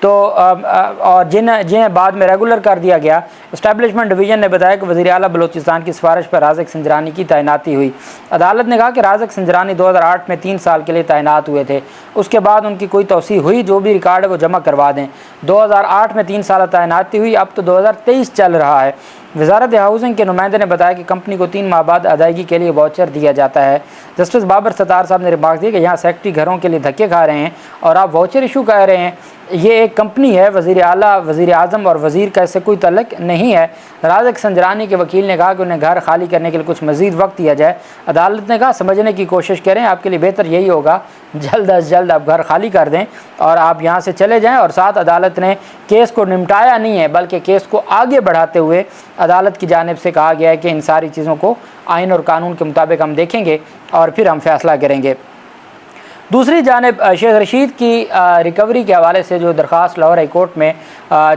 تو اور جنہیں بعد میں ریگولر کر دیا گیا۔ اسٹیبلشمنٹ ڈویژن نے بتایا کہ وزیر اعلیٰ بلوچستان کی سفارش پر رازق سنجرانی کی تعیناتی ہوئی۔ عدالت نے کہا کہ رازق سنجرانی 2008 میں 3 سال کے لیے تعینات ہوئے تھے، اس کے بعد ان کی کوئی توسیع ہوئی، جو بھی ریکارڈ ہے وہ جمع کروا دیں۔ 2008 میں 3 سال تعیناتی ہوئی، اب تو 2023 چل رہا ہے۔ وزارت ہاؤسنگ کے نمائندے نے بتایا کہ کمپنی کو 3 ماہ بعد ادائیگی کے لیے واؤچر دیا جاتا ہے۔ جسٹس بابر ستار صاحب نے ریمارک دیا کہ یہاں سیکٹری گھروں کے لیے دھکے کھا رہے ہیں اور آپ واؤچر ایشو کر رہے ہیں۔ یہ ایک کمپنی ہے، وزیر اعلیٰ، وزیر اعظم اور وزیر کا اس سے کوئی تعلق نہیں ہے۔ رازق سنجرانی کے وکیل نے کہا کہ انہیں گھر خالی کرنے کے لیے کچھ مزید وقت دیا جائے۔ عدالت نے کہا سمجھنے کی کوشش کریں، آپ کے لیے بہتر یہی ہوگا جلد از جلد آپ گھر خالی کر دیں اور آپ یہاں سے چلے جائیں۔ اور ساتھ عدالت نے کیس کو نمٹایا نہیں ہے بلکہ کیس کو آگے بڑھاتے ہوئے عدالت کی جانب سے کہا گیا ہے کہ ان ساری چیزوں کو آئین اور قانون کے مطابق ہم دیکھیں گے اور پھر ہم فیصلہ کریں گے۔ دوسری جانب شیخ رشید کی ریکوری کے حوالے سے جو درخواست لاہور ہائی کورٹ میں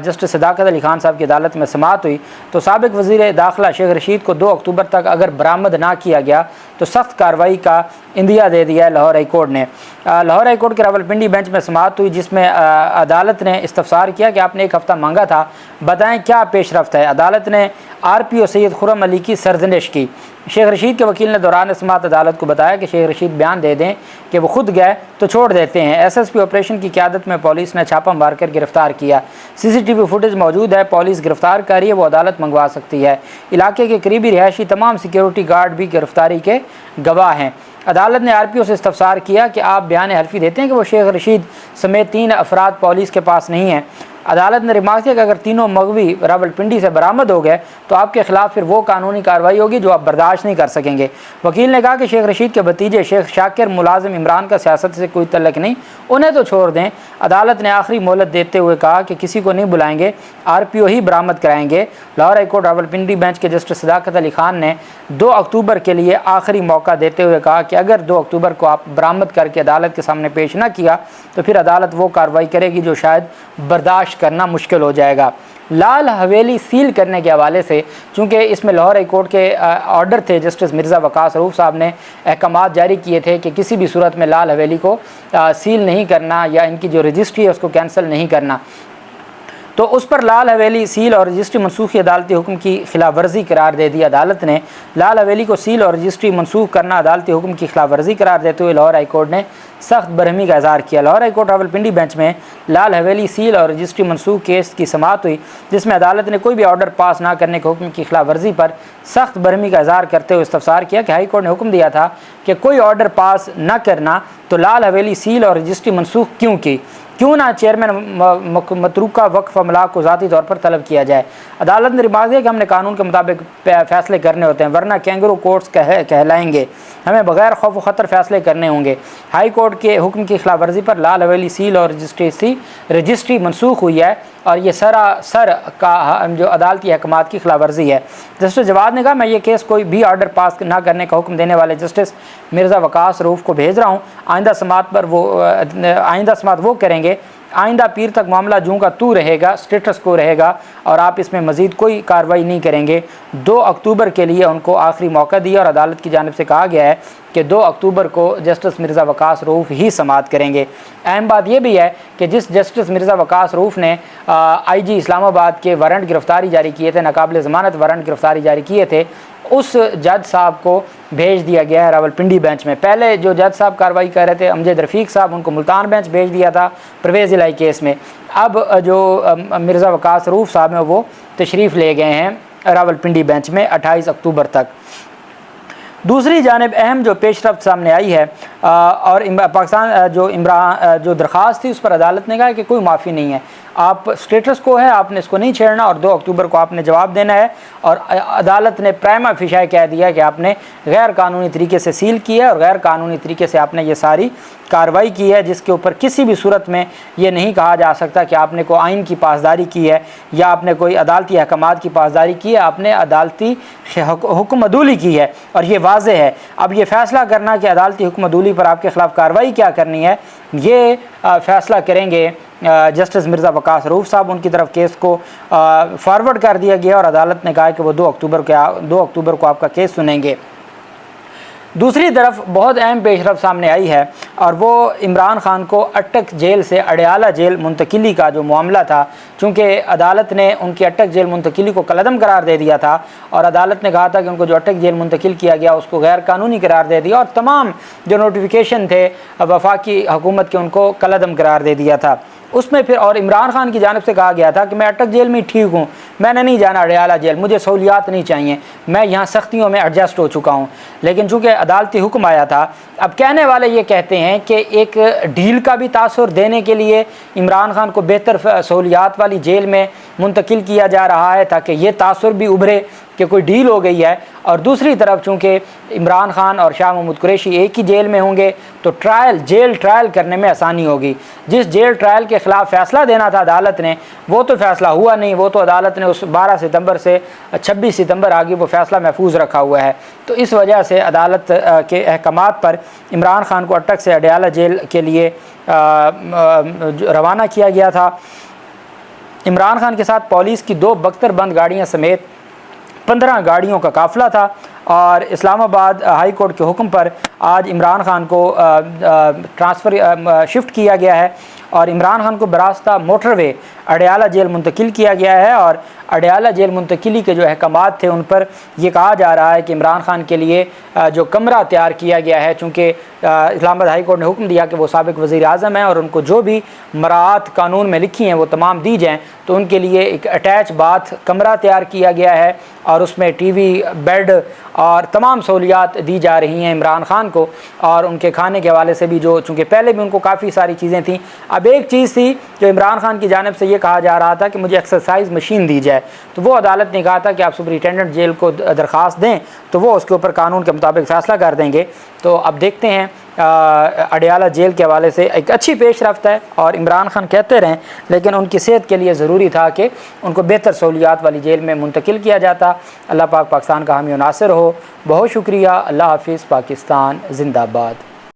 جسٹس صداقت علی خان صاحب کی عدالت میں سماعت ہوئی تو سابق وزیر داخلہ شیخ رشید کو 2 اکتوبر تک اگر برآمد نہ کیا گیا تو سخت کارروائی کا اندیا دے دیا ہے لاہور ہائی کورٹ نے۔ لاہور ہائی کورٹ کے راولپنڈی بینچ میں سماعت ہوئی جس میں عدالت نے استفسار کیا کہ آپ نے 1 ہفتہ مانگا تھا، بتائیں کیا پیش رفت ہے۔ عدالت نے RPO سید خرم علی کی سرزنش کی۔ شیخ رشید کے وکیل نے دوران سماعت عدالت کو بتایا کہ شیخ رشید بیان دے دیں کہ وہ خود گئے تو چھوڑ دیتے ہیں۔ SSP آپریشن کی قیادت میں پولیس نے چھاپہ مار کر گرفتار کیا۔ CCTV فوٹیج موجود ہے، پولیس گرفتار کر رہی ہے، وہ عدالت منگوا سکتی ہے۔ علاقے کے قریبی رہائشی تمام سیکیورٹی گارڈ بھی گرفتاری کے گواہ ہیں۔ عدالت نے RPO سے استفسار کیا کہ آپ بیان حلفی دیتے ہیں کہ وہ شیخ رشید سمیت 3 افراد پولیس کے پاس نہیں ہیں۔ عدالت نے ریمارک کیا کہ اگر تینوں مغوی راولپنڈی سے برآمد ہو گئے تو آپ کے خلاف پھر وہ قانونی کارروائی ہوگی جو آپ برداشت نہیں کر سکیں گے۔ وکیل نے کہا کہ شیخ رشید کے بھتیجے شیخ شاکر ملازم عمران کا سیاست سے کوئی تعلق نہیں، انہیں تو چھوڑ دیں۔ عدالت نے آخری مہلت دیتے ہوئے کہا کہ کسی کو نہیں بلائیں گے، RPO ہی برآمد کرائیں گے۔ Lahore high court Rawalpindi bench کے جسٹس صداقت علی خان نے 2 اکتوبر کے لیے آخری موقع دیتے ہوئے کہا کہ اگر 2 اکتوبر کو آپ برآمد کر کے عدالت کے سامنے پیش نہ کیا تو پھر عدالت وہ کارروائی کرے گی جو شاید برداشت کرنا مشکل ہو جائے گا۔ لال حویلی سیل کرنے کے حوالے سے چونکہ اس میں لاہور ہائی کورٹ کے آرڈر تھے، جسٹس مرزا وقاص رؤوف صاحب نے احکامات جاری کیے تھے کہ کسی بھی صورت میں لال حویلی کو سیل نہیں کرنا یا ان کی جو رجسٹری ہے اس کو کینسل نہیں کرنا، تو اس پر لال حویلی سیل اور رجسٹری منسوخی عدالتی حکم کی خلاف ورزی قرار دے دی۔ عدالت نے لال حویلی کو سیل اور رجسٹری منسوخ کرنا عدالتی حکم کی خلاف ورزی قرار دیتے ہوئے لاہور ہائی کورٹ نے سخت برہمی کا اظہار کیا۔ Lahore high court Rawalpindi bench میں لال حویلی سیل اور رجسٹری منسوخ کیس کی سماعت ہوئی جس میں عدالت نے کوئی بھی آرڈر پاس نہ کرنے کے حکم کی خلاف ورزی پر سخت برہمی کا اظہار کرتے ہوئے استفسار کیا کہ ہائی کورٹ نے حکم دیا تھا کہ کوئی آرڈر پاس نہ کرنا تو لال حویلی سیل اور رجسٹری منسوخ کیوں نہ چیئرمین متروکہ وقف املاک کو ذاتی طور پر طلب کیا جائے۔ عدالت نے ریمارک دیا کہ ہم نے قانون کے مطابق فیصلے کرنے ہوتے ہیں ورنہ کینگرو کورٹس کہلائیں گے، ہمیں بغیر خوف و خطر فیصلے کرنے ہوں گے۔ ہائی کورٹ کے حکم کی خلاف ورزی پر لال حویلی سیل اور رجسٹری منسوخ ہوئی ہے اور یہ سراسر کا جو عدالتی احکامات کی خلاف ورزی ہے۔ جسٹس جواد نے کہا میں یہ کیس کوئی بھی آرڈر پاس نہ کرنے کا حکم دینے والے جسٹس مرزا وقاص رؤوف کو بھیج رہا ہوں، آئندہ سماعت وہ کریں گے، آئندہ پیر تک معاملہ جوں کا تو رہے گا، سٹیٹس کو رہے گا اور آپ اس میں مزید کوئی کارروائی نہیں کریں گے۔ 2 اکتوبر کے لیے ان کو آخری موقع دیا اور عدالت کی جانب سے کہا گیا ہے کہ 2 اکتوبر کو جسٹس مرزا وقاص رؤوف ہی سماعت کریں گے۔ اہم بات یہ بھی ہے کہ جس جسٹس مرزا وقاص رؤوف نے IG اسلام آباد کے وارنٹ گرفتاری جاری کیے تھے، ناقابل ضمانت وارنٹ گرفتاری جاری کیے تھے، اس جج صاحب کو بھیج دیا گیا ہے راولپنڈی بینچ میں۔ پہلے جو جج صاحب کارروائی کر رہے تھے امجد رفیق صاحب، ان کو ملتان بینچ بھیج دیا تھا پرویز الہی کیس میں۔ اب جو مرزا وقاص رؤوف صاحب ہیں وہ تشریف لے گئے ہیں راولپنڈی بینچ میں 28 اکتوبر تک۔ دوسری جانب اہم جو پیش رفت سامنے آئی ہے اور پاکستان جو درخواست تھی اس پر عدالت نے کہا کہ کوئی معافی نہیں ہے، آپ سٹیٹس کو ہے، آپ نے اس کو نہیں چھیڑنا اور 2 اکتوبر کو آپ نے جواب دینا ہے۔ اور عدالت نے پرائما فیشا کہہ دیا کہ آپ نے غیر قانونی طریقے سے سیل کیا ہے اور غیر قانونی طریقے سے آپ نے یہ ساری کارروائی کی ہے جس کے اوپر کسی بھی صورت میں یہ نہیں کہا جا سکتا کہ آپ نے کوئی آئین کی پاسداری کی ہے یا آپ نے کوئی عدالتی احکامات کی پاسداری کی ہے، آپ نے عدالتی حکم عدولی کی ہے اور یہ واضح ہے۔ اب یہ فیصلہ کرنا کہ عدالتی حکم عدولی پر آپ کے خلاف کارروائی کیا کرنی ہے یہ فیصلہ کریں گے جسٹس مرزا وقاص رؤوف صاحب۔ ان کی طرف کیس کو فارورڈ کر دیا گیا اور عدالت نے کہا کہ وہ 2 اکتوبر کو آپ کا کیس سنیں گے۔ دوسری طرف بہت اہم پیش رفت سامنے آئی ہے اور وہ عمران خان کو اٹک جیل سے اڈیالہ جیل منتقلی کا جو معاملہ تھا، چونکہ عدالت نے ان کی اٹک جیل منتقلی کو کالعدم قرار دے دیا تھا اور عدالت نے کہا تھا کہ ان کو جو اٹک جیل منتقل کیا گیا اس کو غیر قانونی قرار دے دیا اور تمام جو نوٹیفیکیشن تھے وفاقی حکومت کے ان کو کالعدم قرار دے دیا تھا۔ اس میں پھر اور عمران خان کی جانب سے کہا گیا تھا کہ میں اٹک جیل میں ٹھیک ہوں، میں نے نہیں جانا اڈیالہ جیل، مجھے سہولیات نہیں چاہیے، میں یہاں سختیوں میں ایڈجسٹ ہو چکا ہوں۔ لیکن چونکہ عدالتی حکم آیا تھا، اب کہنے والے یہ کہتے ہیں کہ ایک ڈیل کا بھی تاثر دینے کے لیے عمران خان کو بہتر سہولیات والی جیل میں منتقل کیا جا رہا ہے تاکہ یہ تاثر بھی ابھرے کہ کوئی ڈیل ہو گئی ہے، اور دوسری طرف چونکہ عمران خان اور شاہ محمود قریشی ایک ہی جیل میں ہوں گے تو جیل ٹرائل کرنے میں آسانی ہوگی۔ جس جیل ٹرائل کے خلاف فیصلہ دینا تھا عدالت نے وہ تو فیصلہ ہوا نہیں، وہ تو عدالت نے اس 12 ستمبر سے 26 ستمبر آگے وہ فیصلہ محفوظ رکھا ہوا ہے۔ تو اس وجہ سے عدالت کے احکامات پر عمران خان کو اٹک سے اڈیالہ جیل کے لیے روانہ کیا گیا تھا۔ عمران خان کے ساتھ پولیس کی 2 بختر بند گاڑیاں سمیت 15 گاڑیوں کا قافلہ تھا اور اسلام آباد ہائی کورٹ کے حکم پر آج عمران خان کو شفٹ کیا گیا ہے اور عمران خان کو براستہ موٹر وے اڈیالہ جیل منتقل کیا گیا ہے۔ اور اڈیالہ جیل منتقلی کے جو احکامات تھے ان پر یہ کہا جا رہا ہے کہ عمران خان کے لیے جو کمرہ تیار کیا گیا ہے، چونکہ اسلام آباد ہائی کورٹ نے حکم دیا کہ وہ سابق وزیر اعظم ہیں اور ان کو جو بھی مراعات قانون میں لکھی ہیں وہ تمام دی جائیں، تو ان کے لیے ایک اٹیچ باتھ کمرہ تیار کیا گیا ہے اور اس میں ٹی وی، بیڈ اور تمام سہولیات دی جا رہی ہیں عمران خان کو۔ اور ان کے کھانے کے حوالے سے بھی جو چونکہ پہلے بھی ان کو کافی ساری چیزیں تھیں، اب ایک چیز تھی جو عمران خان کی جانب سے یہ کہا جا رہا تھا کہ مجھے ایکسرسائز مشین دی جائے، تو وہ عدالت نے کہا تھا کہ آپ سپرنٹینڈنٹ جیل کو درخواست دیں تو وہ اس کے اوپر قانون کے مطابق فیصلہ کر دیں گے۔ تو اب دیکھتے ہیں اڈیالہ جیل کے حوالے سے ایک اچھی پیش رفت ہے اور عمران خان کہتے رہیں، لیکن ان کی صحت کے لیے ضروری تھا کہ ان کو بہتر سہولیات والی جیل میں منتقل کیا جاتا۔ اللہ پاک پاکستان کا حامی و ناصر ہو۔ بہت شکریہ۔ اللہ حافظ۔ پاکستان زندہ باد۔